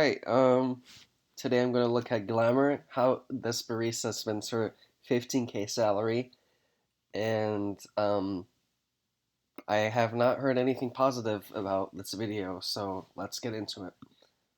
Alright, today I'm gonna look at Glamour, how this barista spends her 15K salary, and I have not heard anything positive about this video, so let's get into it.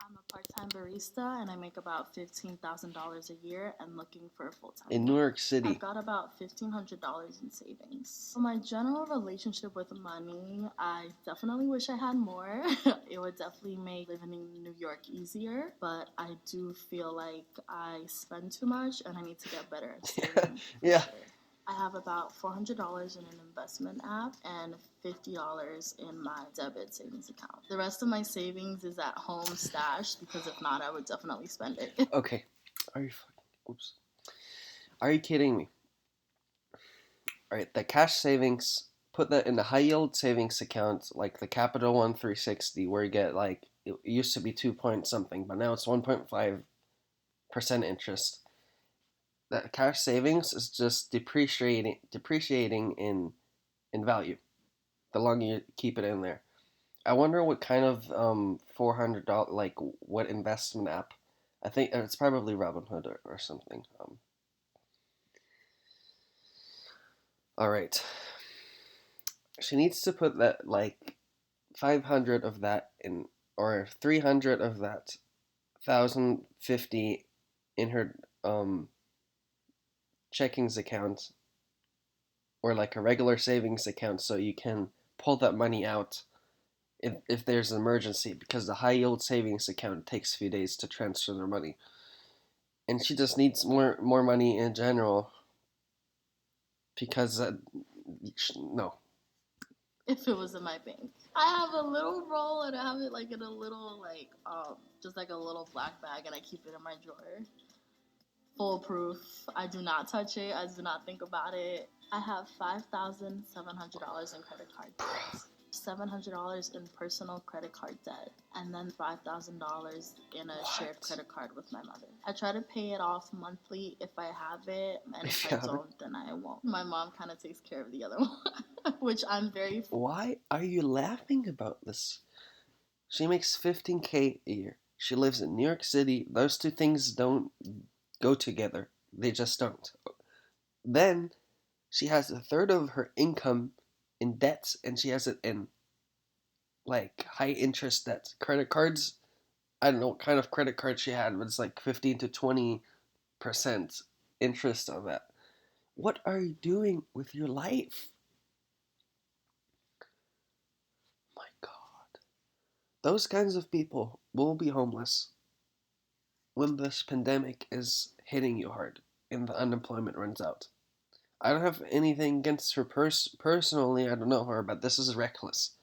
I'm a part-time barista and I make about $15,000 a year and looking for a full-time In job. New York City. I've got about $1,500 in savings. For my general relationship with money, I definitely wish I had more. It would definitely make living in New York easier, but I do feel like I spend too much and I need to get better at saving. Yeah. Sure. I have about $400 in an investment app and $50 in my debit savings account. The rest of my savings is at home stashed because if not, I would definitely spend it. Okay. Oops. Are you kidding me? Alright, the cash savings, put that in the high yield savings account, like the Capital One 360, where you get it used to be 2 point something, but now it's 1.5% interest. That cash savings is just depreciating in value the longer you keep it in there. I wonder what kind of $400, like what investment app. I think it's probably Robinhood or something. All right, she needs to put that like 500 of that in, or 300 of that 1,050 in her checkings account, or like a regular savings account, so you can pull that money out if there's an emergency, because the high yield savings account takes a few days to transfer their money, and she just needs more money in general, because no. If it was in my bank, I have a little roll and I have it like in a little just like a little black bag and I keep it in my drawer. Foolproof. I do not touch it. I do not think about it. I have $5,700 in credit card debt, $700 in personal credit card debt, and then $5,000 in a shared credit card with my mother. I try to pay it off monthly if I have it, and if I don't, then I won't. My mom kind of takes care of the other one, which I'm very. Why are you laughing about this? She makes 15K a year. She lives in New York City. Those two things don't go together. They just don't. Then she has a third of her income in debts, and she has it in like high interest debts. Credit cards, I don't know what kind of credit card she had, but it's like 15 to 20% interest on that. What are you doing with your life? My God. Those kinds of people will be homeless when this pandemic is hitting you hard and the unemployment runs out. I don't have anything against her personally. I don't know her, but this is reckless.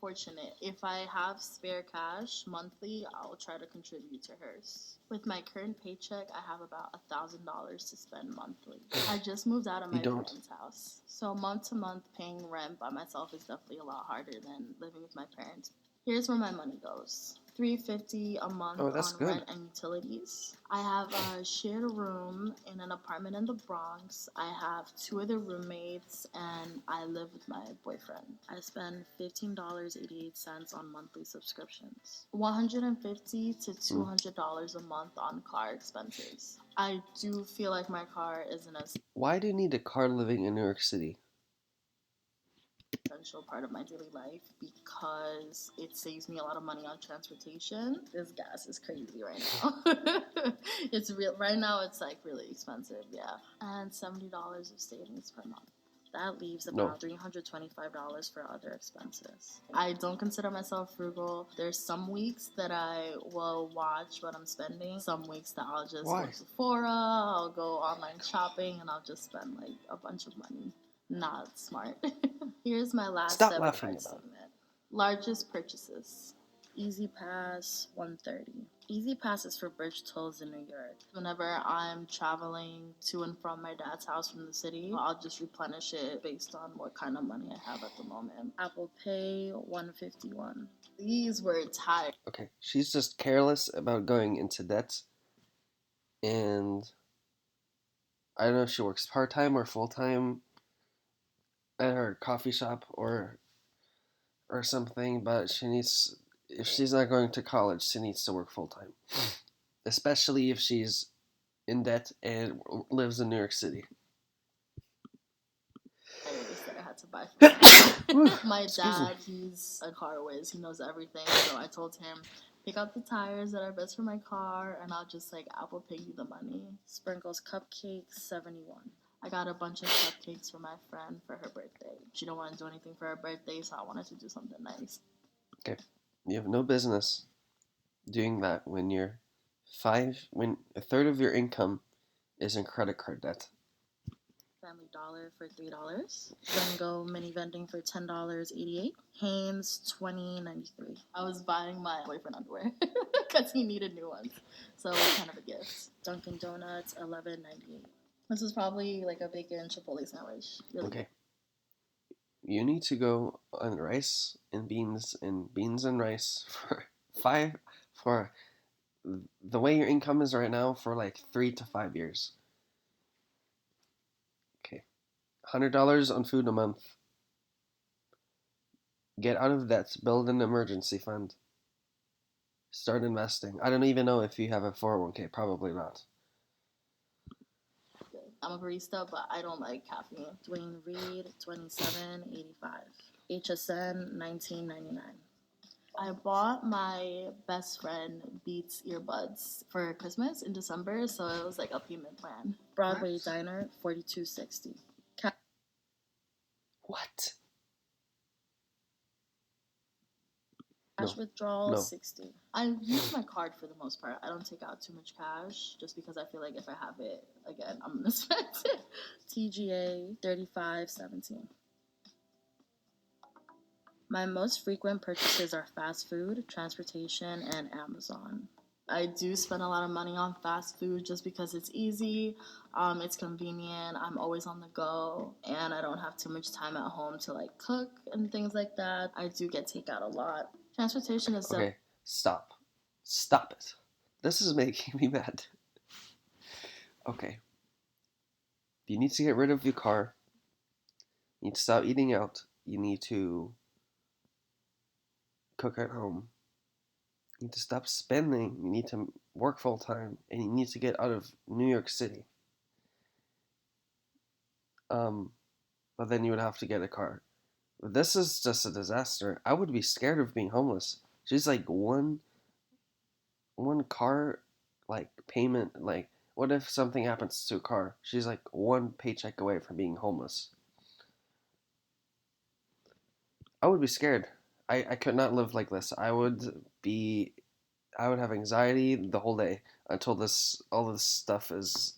Fortunate. If I have spare cash monthly, I'll try to contribute to hers. With my current paycheck, I have about $1,000 to spend monthly. I just moved out of my parents' house, so month to month paying rent by myself is definitely a lot harder than living with my parents. Here's where my money goes. $350 a month on rent and utilities. I have a shared room in an apartment in the Bronx. I have two other roommates and I live with my boyfriend. I spend $15.88 on monthly subscriptions. $150 to $200 a month on car expenses. I do feel like my car isn't as. Why do you need a car living in New York City? Essential part of my daily life because it saves me a lot of money on transportation. This gas is crazy right now. It's real right now. It's like really expensive, yeah. And $70 of savings per month. That leaves about $325 for other expenses. I don't consider myself frugal. There's some weeks that I will watch what I'm spending. Some weeks that I'll just go to Sephora, I'll go online shopping, and I'll just spend like a bunch of money. Not smart. Here's my last Stop laughing about segment. Largest purchases. Easy Pass, $130. Easy Pass is for bridge tolls in New York. Whenever I'm traveling to and from my dad's house from the city, I'll just replenish it based on what kind of money I have at the moment. Apple Pay, $151. These were tired. Okay, she's just careless about going into debt, and I don't know if she works part-time or full-time at her coffee shop or something, but she needs if she's not going to college, she needs to work full time, especially if she's in debt and lives in New York City. I noticed that I had to buy for my Excuse me. dad. He's a car whiz. He knows everything. So I told him, pick out the tires that are best for my car, and I'll just like Apple Pay you the money. Sprinkles cupcakes, 71. I got a bunch of cupcakes for my friend for her birthday. She don't want to do anything for her birthday, so I wanted to do something nice. Okay, you have no business doing that when when a third of your income is in credit card debt. Family Dollar for $3. Go mini vending for $10.88. Hanes $20.93. I was buying my boyfriend underwear because he needed new ones, so it was kind of a gift. Dunkin' Donuts $11.98. This is probably like a bacon Chipotle sandwich. Really Okay. You need to go on rice and beans and rice for the way your income is right now for like 3 to 5 years. Okay, $100 on food a month. Get out of debt. Build an emergency fund. Start investing. I don't even know if you have a 401k. Probably not. good. I'm a barista, but I don't like caffeine. Dwayne Reed $27.85. HSN $19.99. I bought my best friend Beats earbuds for Christmas in December, so it was like a payment plan. Broadway Diner $42.60. What? Cash No. withdrawal No. $60. I use my card for the most part. I don't take out too much cash just because I feel like if I have it again, I'm gonna spend it. TGA $35.17. My most frequent purchases are fast food, transportation, and Amazon. I do spend a lot of money on fast food just because it's easy, it's convenient, I'm always on the go, and I don't have too much time at home to like cook and things like that. I do get takeout a lot. Transportation is Okay, stop. Stop it. This is making me mad. Okay. You need to get rid of your car. You need to stop eating out. You need to cook at home. You need to stop spending. You need to work full time. And you need to get out of New York City. But then you would have to get a car. This is just a disaster. I would be scared of being homeless. She's like one car like payment, like what if something happens to a car? She's like one paycheck away from being homeless. I would be scared. I could not live like this. I would have anxiety the whole day until this all this stuff is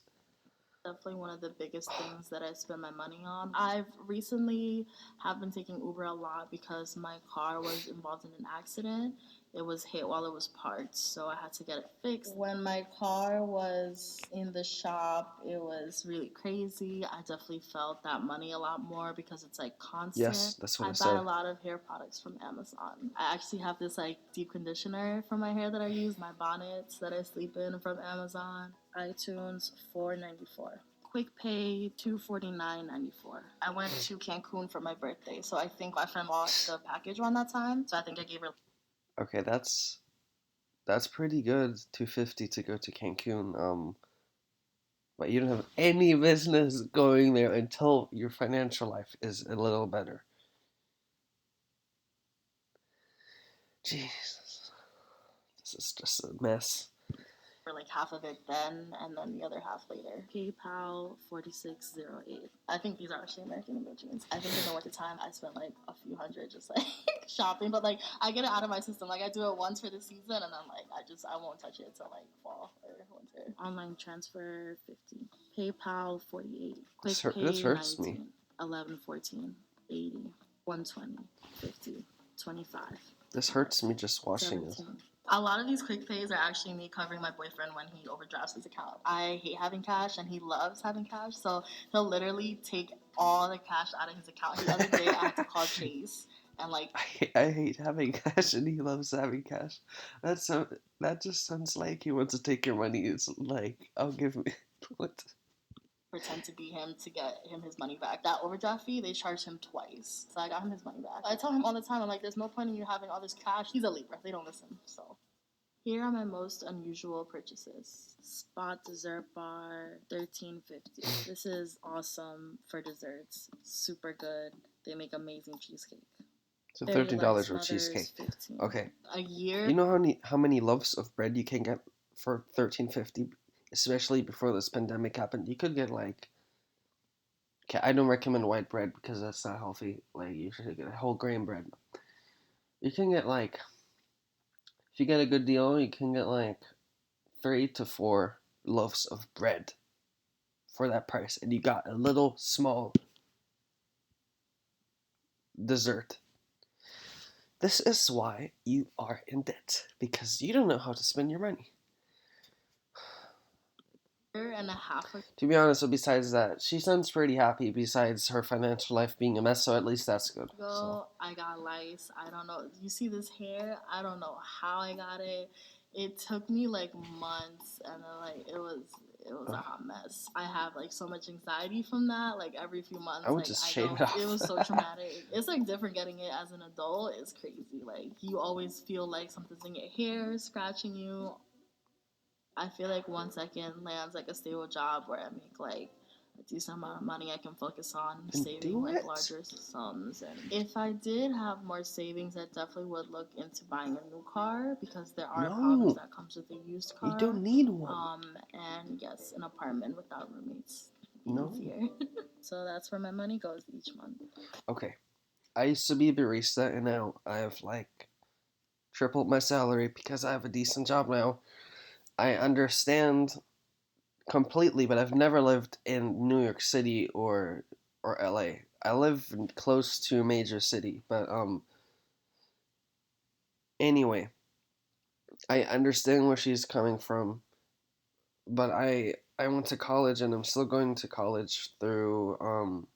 definitely one of the biggest things that I spend my money on. I've recently have been taking Uber a lot because my car was involved in an accident. It was hit while it was parked, so I had to get it fixed. When my car was in the shop, it was really crazy. I definitely felt that money a lot more because it's like constant. yes, that's what I I buy said. a lot of hair products from Amazon. I actually have this like deep conditioner for my hair that I use, my bonnets that I sleep in from Amazon. iTunes $4.94. Quick Pay $249.94. I went to Cancun for my birthday, so I think my friend lost the package around that time. So I think I gave her. Okay, that's pretty good. 250 to go to Cancun. But you don't have any business going there until your financial life is a little better. Jesus, this is just a mess. For like half of it then, and then the other half later. PayPal 4608. I think these are actually American Eagle jeans. I think in the winter time I spent like a few hundred just like shopping, but like I get it out of my system. Like I do it once for the season, and then like I won't touch it until like fall or winter. Online transfer 50. PayPal 48. Quick This Pay hurts 19. me. 11 14 80 120 50 25. This hurts me just watching 17. this. A lot of these quick pays are actually me covering my boyfriend when he overdrafts his account. I hate having cash and he loves having cash, so he'll literally take all the cash out of his account. The other day I had to call Chase and like I hate having cash and he loves having cash. That just sounds like he wants to take your money. It's like, I'll give me what? pretend to be him to get him his money back. That overdraft fee, they charged him twice. So I got him his money back. I tell him all the time, I'm like, there's no point in you having all this cash. He's a Libra. They don't listen. So here are my most unusual purchases. Spot dessert bar, $13.50. This is awesome for desserts. Super good. They make amazing cheesecake. So $30 for cheesecake. 15. Okay. A year. You know how many loaves of bread you can get for $13.50, especially before this pandemic happened? You could get like. Okay, I don't recommend white bread because that's not healthy. Like you should get whole grain bread. You can get like, if you get a good deal, you can get like 3 to 4 loaves of bread for that price, and you got a little small dessert. This is why you are in debt, because you don't know how to spend your money. And a half To be honest, so besides that, she sounds pretty happy besides her financial life being a mess, so at least that's good. ago, So. I got lice. I don't know. You see this hair? I don't know how I got it. It took me like months, and then, like it was a hot mess. I have like so much anxiety from that. Like every few months, I would like just I shave go. it off. It was so traumatic. It's like different getting it as an adult. It's crazy. Like you always feel like something's in your hair, scratching you. I feel like once I can land like a stable job where I make like a decent amount of money, I can focus on And saving like larger sums. And if I did have more savings, I definitely would look into buying a new car because there are problems that comes with a used car. You don't need one. And yes, an apartment without roommates. No. Easier. So that's where my money goes each month. Okay. I used to be a barista, and now I have like tripled my salary because I have a decent job now. I understand completely, but I've never lived in New York City or LA. I live close to a major city, but anyway, I understand where she's coming from, but I went to college and I'm still going to college through all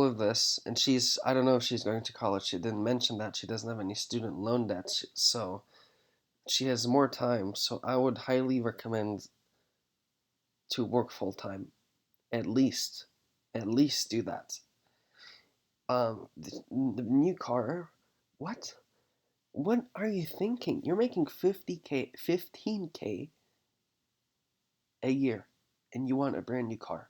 of this, and I don't know if she's going to college. She didn't mention that she doesn't have any student loan debts, so she has more time. So I would highly recommend to work full time, at least do that. The new car, what? What are you thinking? You're making 50K, 15K a year, and you want a brand new car.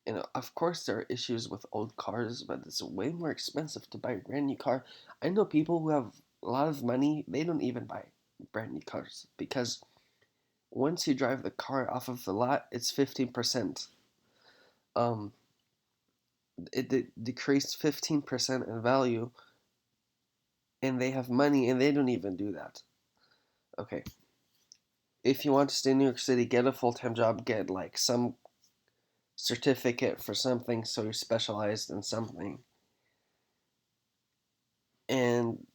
And of course, there are issues with old cars, but it's way more expensive to buy a brand new car. I know people who have a lot of money, they don't even buy brand new cars because once you drive the car off of the lot, it's 15%. Um, it decreased 15% in value, and they have money, and they don't even do that. Okay. If you want to stay in New York City, get a full-time job, get like some certificate for something so you're specialized in something. And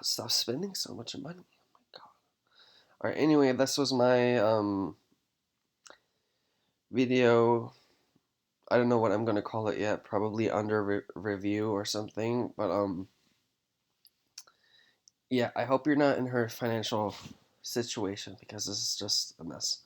stop spending so much money. Oh my god. Alright, anyway, this was my video. I don't know what I'm gonna call it yet. Probably under review or something. But yeah, I hope you're not in her financial situation because this is just a mess.